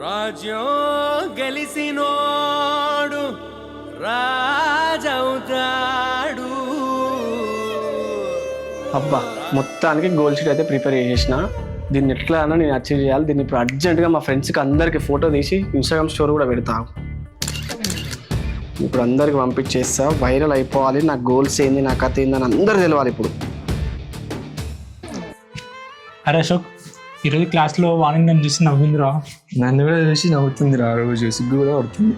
రాజ్యం గెలిసినోడు రాజవుతాడు. అబ్బా మొత్తానికి గోల్ షీట్ అయితే ప్రిపేర్ చేసేసిన. దీన్ని ఎట్లా అన్నా నేను అచీవ్ చేయాలి. దీన్ని ఇప్పుడు అర్జెంటుగా మా ఫ్రెండ్స్కి అందరికీ ఫోటో తీసి ఇన్స్టాగ్రామ్ స్టోర్ కూడా పెడతా. ఇప్పుడు అందరికి పంపించేస్తా, వైరల్ అయిపోవాలి. నా గోల్స్ ఏంది, నా కథ ఏందని అందరూ తెలవాలి ఇప్పుడు. అరే అశోక్, ఈరోజు క్లాస్లో వార్నింగ్ నన్ను చూసి నవ్విందిరా. నన్ను కూడా చూసి నవ్వుతుందిరా, రోజు సిగ్గు కూడా పడుతుంది.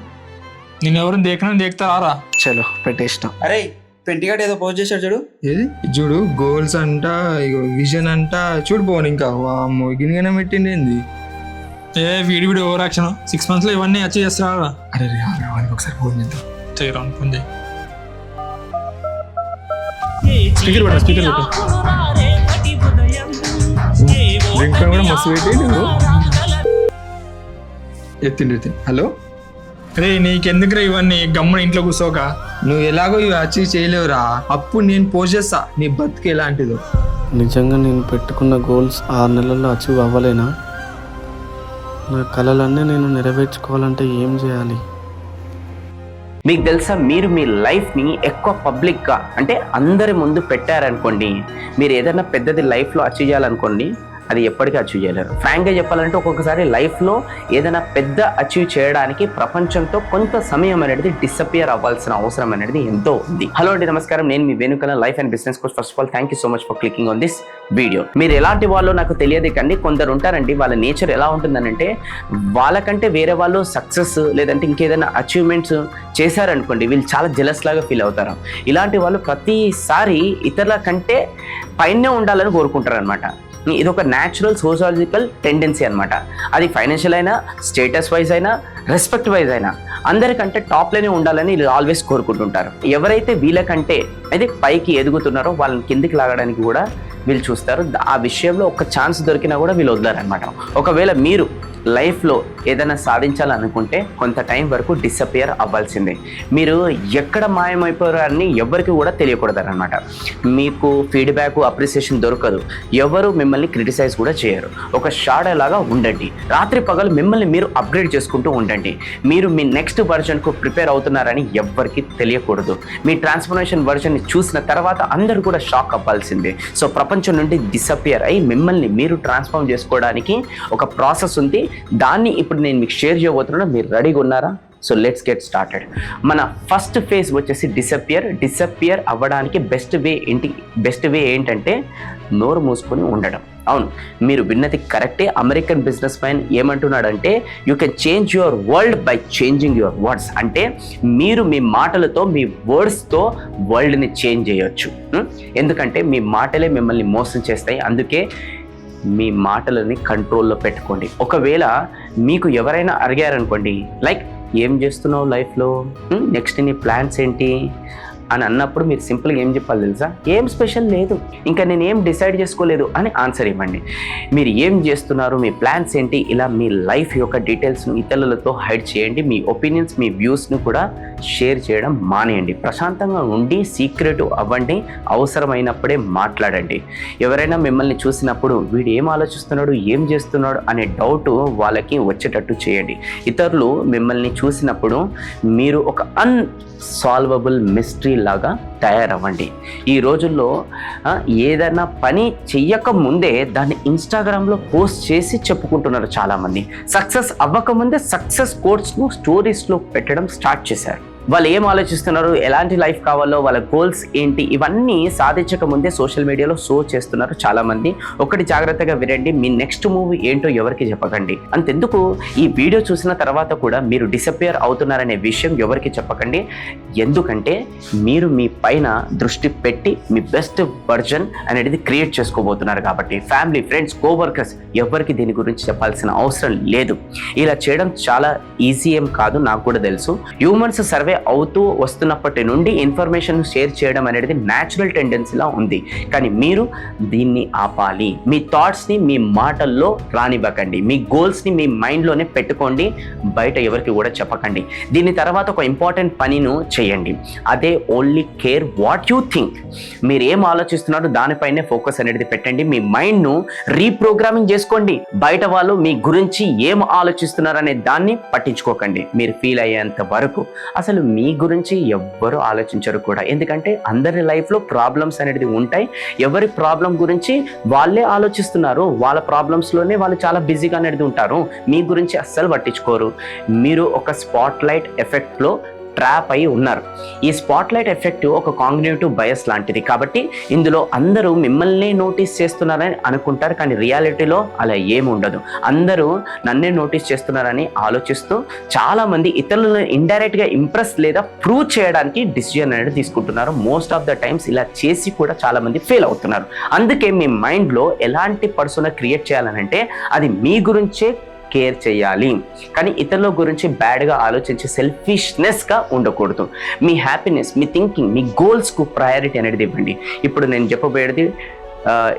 నేను ఎవరిని దేకుతారా? చలో పెట్టేసిన. అరే పెంటిగాడు ఏదో పోస్ట్ చేశాడు చూడు. ఏది చూడు, గోల్స్ అంట, ఇగో విజన్ అంట, చూడు పోను ఇంకా వామ్మో గిన్నెగానే పెట్టింది ఏంది. వీడి ఓవర్ యాక్షన్ 6 months లో ఇవన్నీ అచీవ్ చేస్తారా? అరే వానికి ఒకసారి ఫోన్ చేద్దాం. చేయరా అనుకుంది. స్పీకర్ పెట్టు. రింగ్ టోన్ కూడా మస్తు పెట్టి నువ్వు ఎత్తిండి. హలో, రే నీకెందుకురా ఇవన్నీ, గమ్మున ఇంట్లో కూర్చోక. నువ్వు ఎలాగో ఇవి అచీవ్ చేయలేవురా. అప్పుడు నేను పోస్ట్ చేస్తా నీ బతుకు ఎలాంటిదో. నిజంగా నేను పెట్టుకున్న గోల్స్ 6 నెలల్లో అచీవ్ అవ్వలేనా? నా కలలన్నీ నేను నెరవేర్చుకోవాలంటే ఏం చేయాలి? మీకు తెలుసా, మీరు మీ లైఫ్ని ఎక్కువ పబ్లిక్గా అంటే అందరి ముందు పెట్టారనుకోండి, మీరు ఏదైనా పెద్దది లైఫ్లో అచీవ్ చేయాలనుకోండి, అది ఎప్పటికీ అచీవ్ చేయలేరు. ఫ్రాంక్గా చెప్పాలంటే ఒక్కొక్కసారి లైఫ్లో ఏదైనా పెద్ద అచీవ్ చేయడానికి ప్రపంచంతో కొంత సమయం అనేది డిసపియర్ అవ్వాల్సిన అవసరం అనేది ఎంతో ఉంది. హలో అండి, నమస్కారం. నేను మీ వేణుకల life and business coach. First of all thank you so much for clicking on this video. మీరు ఎలాంటి వాళ్ళు నాకు తెలియదు, కానీ కొందరు ఉంటారండి, వాళ్ళ నేచర్ ఎలా ఉంటుందనంటే, వాళ్ళకంటే వేరే వాళ్ళు సక్సెస్ లేదంటే ఇంకేదైనా అచీవ్మెంట్స్ చేశారనుకోండి, వీళ్ళు చాలా జెలస్ లాగా ఫీల్ అవుతారు. ఇలాంటి వాళ్ళు ప్రతిసారి ఇతరుల కంటే పైనే ఉండాలని కోరుకుంటారు అనమాట. ఇది ఒక న్యాచురల్ సోషాలజికల్ టెండెన్సీ అనమాట. అది ఫైనాన్షియల్ అయినా, స్టేటస్ వైజ్ అయినా, రెస్పెక్ట్ వైజ్ అయినా అందరికంటే టాప్లోనే ఉండాలని వీళ్ళు ఆల్వేస్ కోరుకుంటుంటారు. ఎవరైతే వీళ్ళకంటే అయితే పైకి ఎదుగుతున్నారో వాళ్ళని కిందికి లాగడానికి కూడా వీళ్ళు చూస్తారు. ఆ విషయంలో ఒక ఛాన్స్ దొరికినా కూడా వీళ్ళు వదలరనమాట. ఒకవేళ మీరు లైఫ్లో ఏదైనా సాధించాలనుకుంటే కొంత టైం వరకు డిసపియర్ అవ్వాల్సిందే. మీరు ఎక్కడ మాయమైపోయారని ఎవరికి కూడా తెలియకూడదన్నమాట. మీకు ఫీడ్బ్యాక్, అప్రిసియేషన్ దొరకదు. ఎవరు మిమ్మల్ని క్రిటిసైజ్ కూడా చేయరు. ఒక షాడో లాగా ఉండండి. రాత్రి పగలు మిమ్మల్ని మీరు అప్గ్రేడ్ చేసుకుంటూ ఉండండి. మీరు మీ నెక్స్ట్ వర్జన్కు ప్రిపేర్ అవుతున్నారని ఎవ్వరికి తెలియకూడదు. మీ ట్రాన్స్ఫర్మేషన్ వర్జన్ని చూసిన తర్వాత అందరూ కూడా షాక్ అవ్వాల్సిందే. సో ప్రపంచం నుండి డిసపియర్ అయ్యి మిమ్మల్ని మీరు ట్రాన్స్ఫార్మ్ చేసుకోవడానికి ఒక ప్రాసెస్ ఉంది. దాన్ని ఇప్పుడు నేను మీకు షేర్ చేయబోతున్నాను. మీరు రెడీగా ఉన్నారా? So let's get started. మన ఫస్ట్ ఫేజ్ వచ్చేసి డిసపియర్ అవ్వడానికి బెస్ట్ వే ఏంటంటే నోరు మూసుకొని ఉండడం. అవును, మీరు విన్నది కరెక్టే. అమెరికన్ బిజినెస్ మ్యాన్ ఏమంటున్నాడంటే, you can change your world by changing your words. అంటే మీరు మీ మాటలతో, మీ వర్డ్స్తో వరల్డ్ని చేంజ్ చేయొచ్చు. ఎందుకంటే మీ మాటలే మిమ్మల్ని మోసం చేస్తాయి. అందుకే మీ మాటలని కంట్రోల్లో పెట్టుకోండి. ఒకవేళ మీకు ఎవరైనా అడిగారనుకోండి, లైక్ ఏం చేస్తున్నావు లైఫ్లో, నెక్స్ట్ నీ ప్లాన్స్ ఏంటి అని అన్నప్పుడు మీరు సింపుల్గా ఏం చెప్పాలి తెలుసా? ఏం స్పెషల్ లేదు, ఇంకా నేను ఏం డిసైడ్ చేసుకోలేదు అని ఆన్సర్ ఇవ్వండి. మీరు ఏం చేస్తున్నారు, మీ ప్లాన్స్ ఏంటి, ఇలా మీ లైఫ్ యొక్క డీటెయిల్స్ను ఇతరులతో హైడ్ చేయండి. మీ ఒపీనియన్స్, మీ వ్యూస్ను కూడా షేర్ చేయడం మానేయండి. ప్రశాంతంగా ఉండి సీక్రెట్ అవ్వండి. అవసరమైనప్పుడే మాట్లాడండి. ఎవరైనా మిమ్మల్ని చూసినప్పుడు వీడు ఏం ఆలోచిస్తున్నాడు, ఏం చేస్తున్నాడు అనే డౌట్ వాళ్ళకి వచ్చేటట్టు చేయండి. ఇతరులు మిమ్మల్ని చూసినప్పుడు మీరు ఒక అన్సాల్వబుల్ మిస్టరీ లాగా తయారవ్వండి. ఈ రోజుల్లో ఏదైనా పని చెయ్యక ముందే దాన్ని ఇన్స్టాగ్రామ్లో పోస్ట్ చేసి చెప్పుకుంటున్నారు చాలామంది. సక్సెస్ అవ్వకముందే సక్సెస్ కోట్స్ను స్టోరీస్లో పెట్టడం స్టార్ట్ చేశారు. వాళ్ళు ఏం ఆలోచిస్తున్నారు, ఎలాంటి లైఫ్ కావాలో, వాళ్ళ గోల్స్ ఏంటి, ఇవన్నీ సాధించక ముందే సోషల్ మీడియాలో షో చేస్తున్నారు చాలామంది. ఒకటి జాగ్రత్తగా వినండి, మీ నెక్స్ట్ మూవ్ ఏంటో ఎవరికి చెప్పకండి. అంతెందుకు, ఈ వీడియో చూసిన తర్వాత కూడా మీరు డిసపియర్ అవుతున్నారనే విషయం ఎవరికి చెప్పకండి. ఎందుకంటే మీరు మీ పైన దృష్టి పెట్టి మీ బెస్ట్ వర్జన్ అనేది క్రియేట్ చేసుకోబోతున్నారు కాబట్టి. ఫ్యామిలీ, ఫ్రెండ్స్, కోవర్కర్స్ ఎవరికి దీని గురించి చెప్పాల్సిన అవసరం లేదు. ఇలా చేయడం చాలా ఈజీ ఏం కాదు, నాకు కూడా తెలుసు. హ్యూమన్స్ సర్వే అవుతూ వస్తున్నప్పటి నుండి ఇన్ఫర్మేషన్ షేర్ చేయడం అనేది న్యాచురల్ టెండెన్సీలా ఉంది. కానీ మీరు దీన్ని ఆపాలి. మీ థాట్స్ని మీ మాటల్లో రానివ్వకండి. మీ గోల్స్ని మీ మైండ్లోనే పెట్టుకోండి, బయట ఎవరికి కూడా చెప్పకండి. దీని తర్వాత ఒక ఇంపార్టెంట్ పనిను చేయండి. అదే only care what you think. మీరు ఏం ఆలోచిస్తున్నారో దానిపైనే ఫోకస్ అనేది పెట్టండి. మీ మైండ్ను రీప్రోగ్రామింగ్ చేసుకోండి. బయట వాళ్ళు మీ గురించి ఏం ఆలోచిస్తున్నారనే దాన్ని పట్టించుకోకండి. మీరు ఫీల్ అయ్యేంత వరకు అసలు మీ గురించి ఎవ్వరు ఆలోచించరు కూడా. ఎందుకంటే అందరి లైఫ్లో ప్రాబ్లమ్స్ అనేది ఉంటాయి. ఎవరి ప్రాబ్లం గురించి వాళ్ళే ఆలోచిస్తున్నారు. వాళ్ళ ప్రాబ్లమ్స్లోనే వాళ్ళు చాలా బిజీగా అనేది ఉంటారు. మీ గురించి అస్సలు పట్టించుకోరు. మీరు ఒక స్పాట్ లైట్ ఎఫెక్ట్లో ట్రాప్ అయి ఉన్నారు. ఈ స్పాట్ లైట్ ఎఫెక్ట్ ఒక కాగ్నిటివ్ బయస్ లాంటిది. కాబట్టి ఇందులో అందరూ మిమ్మల్ని నోటీస్ చేస్తున్నారని అనుకుంటారు, కానీ రియాలిటీలో అలా ఏమి ఉండదు. అందరూ నన్నే నోటీస్ చేస్తున్నారని ఆలోచిస్తూ చాలామంది ఇతరులను ఇండైరెక్ట్గా ఇంప్రెస్ లేదా ప్రూవ్ చేయడానికి డిసిజన్ అనేది తీసుకుంటున్నారు. మోస్ట్ ఆఫ్ ద టైమ్స్ ఇలా చేసి కూడా చాలామంది ఫెయిల్ అవుతున్నారు. అందుకే మీ మైండ్లో ఎలాంటి పర్సన్ క్రియేట్ చేయాలనంటే అది మీ గురించే కేర్ చేయాలి, కానీ ఇతరుల గురించి బ్యాడ్గా ఆలోచించి సెల్ఫిష్నెస్గా ఉండకూడదు. మీ హ్యాపీనెస్, మీ థింకింగ్, మీ గోల్స్కు ప్రయారిటీ అనేది ఇవ్వండి. ఇప్పుడు నేను చెప్పబోయేది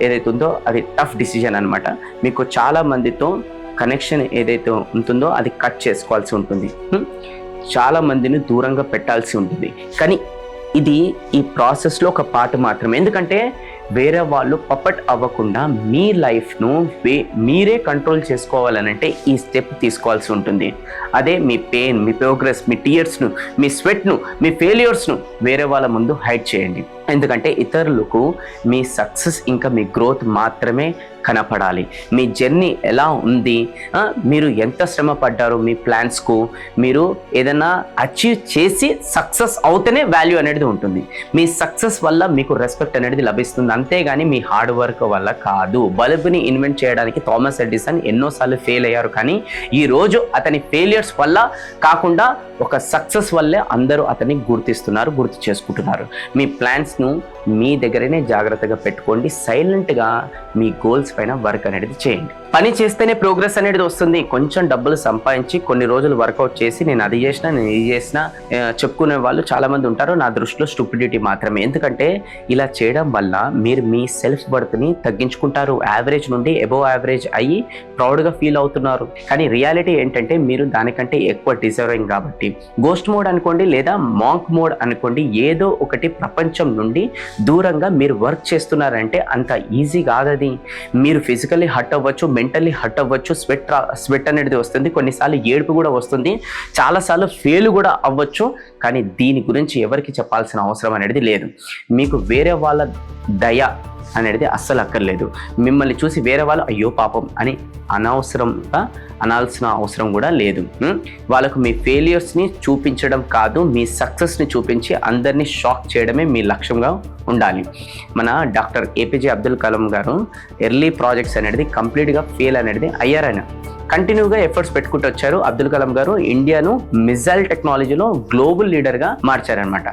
ఏదైతే ఉందో అది టఫ్ డిసిజన్ అనమాట. మీకు చాలా మందితో కనెక్షన్ ఏదైతే ఉంటుందో అది కట్ చేసుకోవాల్సి ఉంటుంది. చాలా మందిని దూరంగా పెట్టాల్సి ఉంటుంది. కానీ ఇది ఈ ప్రాసెస్లో ఒక పార్ట్ మాత్రమే. ఎందుకంటే వేరే వాళ్ళు పపట్ అవ్వకుండా మీ లైఫ్ను మీరే కంట్రోల్ చేసుకోవాలనంటే ఈ స్టెప్ తీసుకోవాల్సి ఉంటుంది. అదే మీ పెయిన్, మీ ప్రోగ్రెస్, మీ టీయర్స్ను, మీ స్వెట్ను, మీ ఫెయిల్యూర్స్ను వేరే వాళ్ళ ముందు హైడ్ చేయండి. ఎందుకంటే ఇతరులకు మీ సక్సెస్ ఇంకా మీ గ్రోత్ మాత్రమే కనపడాలి. మీ జర్నీ ఎలా ఉంది, మీరు ఎంత శ్రమ పడ్డారో మీ ప్లాన్స్కు, మీరు ఏదైనా అచీవ్ చేసి సక్సెస్ అవుతేనే వాల్యూ అనేది ఉంటుంది. మీ సక్సెస్ వల్ల మీకు రెస్పెక్ట్ అనేది లభిస్తుంది, అంతేగాని మీ హార్డ్ వర్క్ వల్ల కాదు. బల్బుని ఇన్వెంట్ చేయడానికి థామస్ ఎడిసన్ ఎన్నోసార్లు ఫెయిల్ అయ్యారు, కానీ ఈరోజు అతని ఫెయిలియర్స్ వల్ల కాకుండా ఒక సక్సెస్ వల్లే అందరూ అతన్ని గుర్తు చేసుకుంటున్నారు. మీ ప్లాన్స్ను మీ దగ్గరనే జాగ్రత్తగా పెట్టుకోండి. సైలెంట్గా మీ గోల్స్ పైన వర్క్ అనేది చేయండి. పని చేస్తేనే ప్రోగ్రెస్ అనేది వస్తుంది. కొంచెం డబ్బులు సంపాదించి కొన్ని రోజులు వర్కౌట్ చేసి నేను అది చేసినా, నేను ఇది చేసినా చెప్పుకునే వాళ్ళు చాలామంది ఉంటారు. నా దృష్టిలో స్టూపిడిటీ మాత్రమే. ఎందుకంటే ఇలా చేయడం వల్ల మీరు మీ సెల్ఫ్ వర్త్ని తగ్గించుకుంటారు. యావరేజ్ నుండి అబోవ్ యావరేజ్ అయ్యి ప్రౌడ్గా ఫీల్ అవుతున్నారు. కానీ రియాలిటీ ఏంటంటే మీరు దానికంటే ఎక్కువ డిజర్వింగ్. కాబట్టి గోస్ట్ మోడ్ అనుకోండి లేదా మాంక్ మోడ్ అనుకోండి, ఏదో ఒకటి ప్రపంచం నుండి దూరంగా మీరు వర్క్ చేస్తున్నారంటే అంత ఈజీ కాదది. మీరు ఫిజికల్లీ హర్ట్ అవ్వచ్చు, మెంటల్లీ హర్ట్ అవ్వచ్చు, స్వెట్ అనేది వస్తుంది, కొన్నిసార్లు ఏడుపు కూడా వస్తుంది, చాలాసార్లు ఫెయిల్ కూడా అవ్వచ్చు. కానీ దీని గురించి ఎవరికి చెప్పాల్సిన అవసరం అనేది లేదు. మీకు వేరే వాళ్ళ దయ అనేది అస్సలు అక్కర్లేదు. మిమ్మల్ని చూసి వేరే వాళ్ళు అయ్యో పాపం అని అనవసరంగా అనాల్సిన అవసరం కూడా లేదు. వాళ్ళకు మీ ఫెయిలియర్స్ని చూపించడం కాదు, మీ సక్సెస్ని చూపించి అందరినీ షాక్ చేయడమే మీ లక్ష్యంగా ఉండాలి. మన డాక్టర్ ఏపీజే అబ్దుల్ కలాం గారు ఎర్లీ ప్రాజెక్ట్స్ అనేది కంప్లీట్గా ఫెయిల్ అనేది అయ్యారని కంటిన్యూగా ఎఫర్ట్స్ పెట్టుకుంటూ వచ్చారు. అబ్దుల్ కలాం గారు ఇండియాను మిజైల్ టెక్నాలజీలో గ్లోబల్ లీడర్గా మార్చారనమాట.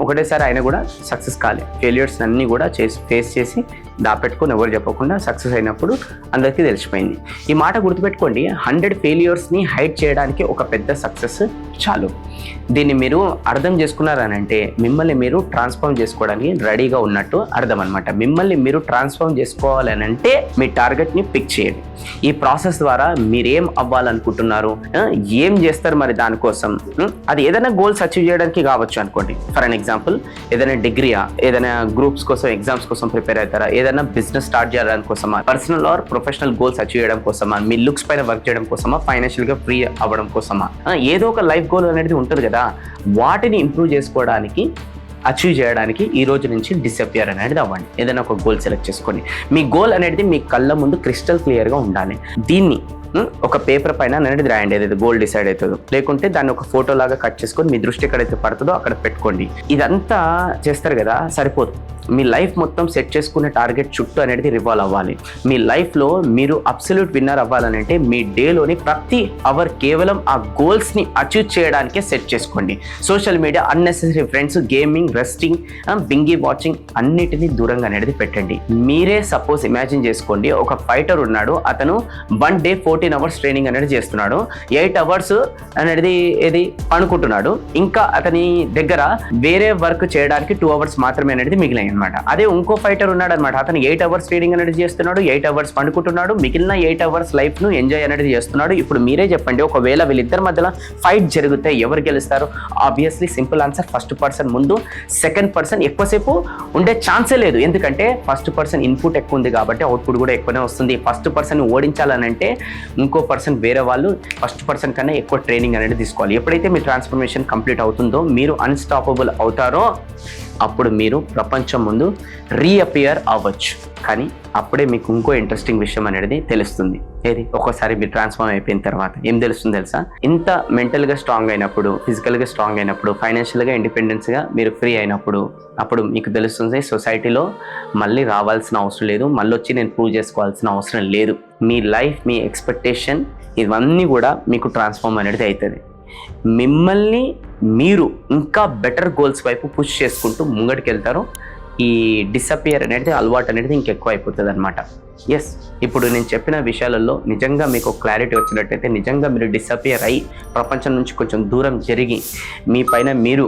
ఒకటేసారి ఆయన కూడా సక్సెస్ కాలే. ఫెయిల్యూర్స్ అన్నీ కూడా ఫేస్ చేసి దాపెట్టుకొని ఎవరు చెప్పకుండా సక్సెస్ అయినప్పుడు అందరికీ తెలిసిపోయింది. ఈ మాట గుర్తుపెట్టుకోండి, 100 ఫెయిల్యూర్స్ని హైడ్ చేయడానికి ఒక పెద్ద సక్సెస్ చాలు. దీన్ని మీరు అర్థం చేసుకున్నారనంటే మిమ్మల్ని మీరు ట్రాన్స్ఫార్మ్ చేసుకోవడానికి రెడీగా ఉన్నట్టు అర్థం అనమాట. మిమ్మల్ని మీరు ట్రాన్స్ఫార్మ్ చేసుకోవాలనంటే మీ టార్గెట్ని పిక్ చేయండి. ఈ ప్రాసెస్ ద్వారా మీరేం అవ్వాలనుకుంటున్నారు, ఏం చేస్తారు మరి దానికోసం, అది ఏదైనా గోల్స్ అచీవ్ చేయడానికి కావచ్చు అనుకోండి. ఫర్ అన్ ఎగ్జాంపుల్ ఏదైనా డిగ్రీయా, ఏదైనా గ్రూప్స్ కోసం ఎగ్జామ్స్ కోసం ప్రిపేర్ అవుతారా, ఏదైనా బిజినెస్ స్టార్ట్ చేయడానికి కోసమా, personal or professional goals achieve చేయడం కోసమా, మీ లుక్స్ పైన వర్క్ చేయడం కోసమా, ఫైనాన్షియల్గా ఫ్రీ అవ్వడం కోసమా, ఏదో ఒక లైఫ్ గోల్ అనేది ఉంటుంది కదా, వాటిని ఇంప్రూవ్ చేసుకోవడానికి అచీవ్ చేయడానికి ఈ రోజు నుంచి డిసపియర్ అనేది అవ్వండి. ఏదైనా ఒక గోల్ సెలెక్ట్ చేసుకోండి. మీ గోల్ అనేది మీ కళ్ళ ముందు క్రిస్టల్ క్లియర్గా ఉండాలి. దీన్ని ఒక పేపర్ పైన అనేది రాయండి, ఏదైతే గోల్ డిసైడ్ అవుతుందో. లేకుంటే దాన్ని ఒక ఫోటో లాగా కట్ చేసుకొని మీ దృష్టి ఎక్కడైతే పడుతుందో అక్కడ పెట్టుకోండి. ఇదంతా చేస్తారు కదా, సరిపోదు. మీ లైఫ్ మొత్తం సెట్ చేసుకునే టార్గెట్ చుట్టూ అనేది రివాల్వ్ అవ్వాలి. మీ లైఫ్లో మీరు అబ్సల్యూట్ విన్నర్ అవ్వాలనంటే మీ డేలోని ప్రతి అవర్ కేవలం ఆ గోల్స్ని అచీవ్ చేయడానికే సెట్ చేసుకోండి. Social media, unnecessary friends, gaming, resting, Bingi watching అన్నిటినీ దూరంగా అనేది పెట్టండి. మీరే సపోజ్ ఇమాజిన్ చేసుకోండి, ఒక ఫైటర్ ఉన్నాడు, అతను 1 day 4 14 అవర్స్ ట్రైనింగ్ అనేది చేస్తున్నాడు, 8 అవర్స్ అనేది ఏది పనుకుంటున్నాడు, ఇంకా అతని దగ్గర వేరే వర్క్ చేయడానికి 2 అవర్స్ మాత్రమే అనేది మిగిలినాయి అనమాట. అదే ఇంకో ఫైటర్ ఉన్నాడు అనమాట, అతను 8 అవర్స్ ట్రైనింగ్ అనేది చేస్తున్నాడు, 8 అవర్స్ పండుకుంటున్నాడు, మిగిలిన 8 అవర్స్ లైఫ్ ను ఎంజాయ్ అనేది చేస్తున్నాడు. ఇప్పుడు మీరే చెప్పండి, ఒకవేళ వీళ్ళిద్దరి మధ్యలో ఫైట్ జరిగితే ఎవరు గెలుస్తారు? Obviously simple answer, first person ముందు. సెకండ్ పర్సన్ ఎక్కువసేపు ఉండే ఛాన్సే లేదు, ఎందుకంటే ఫస్ట్ పర్సన్ ఇన్పుట్ ఎక్కువ ఉంది కాబట్టి అవుట్పుట్ కూడా ఎక్కువనే వస్తుంది. ఫస్ట్ పర్సన్ ఓడించాలనంటే ఇంకో పర్సన్ వేరే వాళ్ళు ఫస్ట్ పర్సన్ కన్నా ఎక్కువ ట్రైనింగ్ అనేది తీసుకోవాలి. ఎప్పుడైతే మీ ట్రాన్స్ఫర్మేషన్ కంప్లీట్ అవుతుందో, మీరు అన్స్టాపబుల్ అవుతారో, అప్పుడు మీరు ప్రపంచం ముందు రీఅపియర్ అవ్వచ్చు. కానీ అప్పుడే మీకు ఇంకో ఇంట్రెస్టింగ్ విషయం అనేది తెలుస్తుంది. ఏది? ఒక్కోసారి మీరు ట్రాన్స్ఫార్మ్ అయిపోయిన తర్వాత ఏం తెలుస్తుంది తెలుసా? ఇంత మెంటల్గా స్ట్రాంగ్ అయినప్పుడు, ఫిజికల్గా స్ట్రాంగ్ అయినప్పుడు, ఫైనాన్షియల్గా ఇండిపెండెన్స్గా మీరు ఫ్రీ అయినప్పుడు, అప్పుడు మీకు తెలుస్తుంది సొసైటీలో మళ్ళీ రావాల్సిన అవసరం లేదు, మళ్ళీ వచ్చి నేను ప్రూవ్ చేసుకోవాల్సిన అవసరం లేదు. మీ లైఫ్, మీ ఎక్స్పెక్టేషన్ ఇవన్నీ కూడా మీకు ట్రాన్స్ఫార్మ్ అనేది అవుతుంది. మిమ్మల్ని మీరు ఇంకా బెటర్ గోల్స్ వైపు పుష్ చేసుకుంటూ ముంగడికి వెళ్తారు. ఈ డిసపియర్ అనేది అలవాటు అనేది ఇంకెక్కువ అయిపోతుంది అనమాట. ఎస్, ఇప్పుడు నేను చెప్పిన విషయాలలో నిజంగా మీకు క్లారిటీ వచ్చినట్టయితే, నిజంగా మీరు డిసపియర్ అయ్యి ప్రపంచం నుంచి కొంచెం దూరం జరిగి మీ పైన మీరు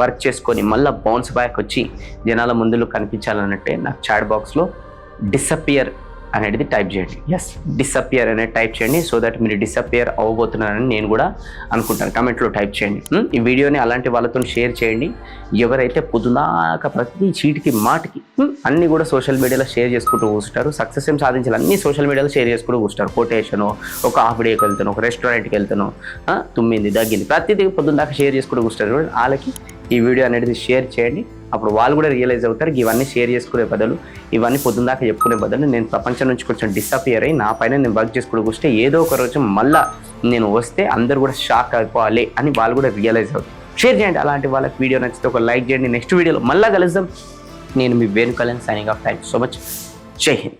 వర్క్ చేసుకొని మళ్ళీ బౌన్స్ బ్యాక్ వచ్చి జనాల ముందులో కనిపించాలన్నట్టే నాకు చాట్ బాక్స్లో డిసపియర్ అనేది టైప్ చేయండి. ఎస్, డిసపియర్ అనేది టైప్ చేయండి, సో దట్ మీరు డిసపియర్ అవ్వబోతున్నారని నేను కూడా అనుకుంటాను. కమెంట్లో టైప్ చేయండి. ఈ వీడియోని అలాంటి వాళ్ళతో షేర్ చేయండి. ఎవరైతే పొద్దునాక ప్రతి చీటికి మాటికి అన్నీ కూడా సోషల్ మీడియాలో షేర్ చేసుకుంటూ కూర్చుంటారు, సక్సెస్ ఏం సాధించాలి అన్నీ సోషల్ మీడియాలో షేర్ చేసుకుంటూ కూర్చుంటారు. కొటేషను, ఒక హాఫ్ డేకి వెళ్తాను, ఒక రెస్టారెంట్కి వెళ్తాను, తుమ్మింది దగ్గింది, ప్రతిదీ పొద్దున్నాక షేర్ చేసుకుంటూ కూర్చుంటారు. వాళ్ళకి ఈ వీడియో అనేది షేర్ చేయండి. అప్పుడు వాళ్ళు కూడా రియలైజ్ అవుతారు, ఇవన్నీ షేర్ చేసుకునే బదులు, ఇవన్నీ పొద్దున్నాక చెప్పుకునే బదులు నేను ప్రపంచం నుంచి కొంచెం డిసపియర్ అయ్యి నా పైన నేను వర్క్ చేసుకుంటూ కూర్చుంటే ఏదో ఒక రోజు మళ్ళీ నేను వస్తే అందరూ కూడా షాక్ అయిపోవాలి అని వాళ్ళు కూడా రియలైజ్ అవుతారు. షేర్ చేయండి. అలాంటి వాళ్ళకి వీడియో నచ్చితే ఒక లైక్ చేయండి. నెక్స్ట్ వీడియోలో మళ్ళీ కలుద్దాం. నేను మీ Venu Kalyan, signing off. Thank you so much. Jai Hind.